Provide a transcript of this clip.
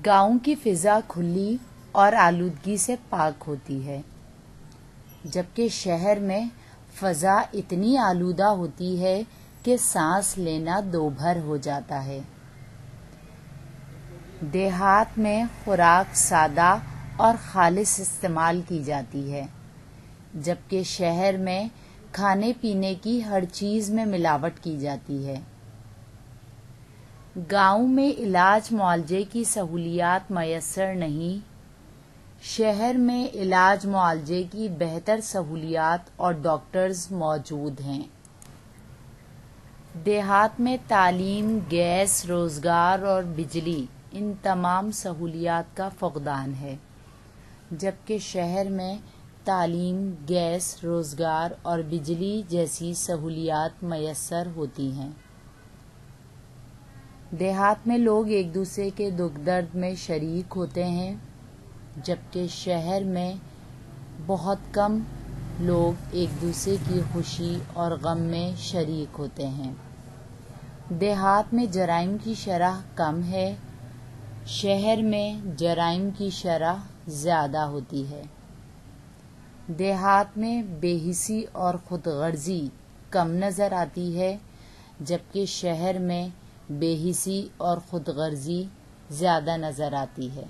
گاؤں کی فضا کھلی اور آلودگی سے پاک ہوتی ہے، جبکہ شہر میں فضا اتنی آلودہ ہوتی ہے کہ سانس لینا دوبھر ہو جاتا ہے۔ دیہات میں خوراک سادہ اور خالص استعمال کی جاتی ہے، جبکہ شہر میں کھانے پینے کی ہر چیز میں ملاوٹ کی جاتی ہے۔ گاؤں میں علاج معالجے کی سہولیات میسر نہیں، شہر میں علاج معالجے کی بہتر سہولیات اور ڈاکٹرز موجود ہیں۔ دیہات میں تعلیم، گیس، روزگار اور بجلی ان تمام سہولیات کا فقدان ہے، جبکہ شہر میں تعلیم، گیس، روزگار اور بجلی جیسی سہولیات میسر ہوتی ہیں۔ دیہات میں لوگ ایک دوسرے کے دکھ درد میں شریک ہوتے ہیں، جبکہ شہر میں بہت کم لوگ ایک دوسرے کی خوشی اور غم میں شریک ہوتے ہیں۔ دیہات میں جرائم کی شرح کم ہے، شہر میں جرائم کی شرح زیادہ ہوتی ہے۔ دیہات میں بے حسی اور خود غرضی کم نظر آتی ہے، جبکہ شہر میں بے حسی اور خود غرضی زیادہ نظر آتی ہے۔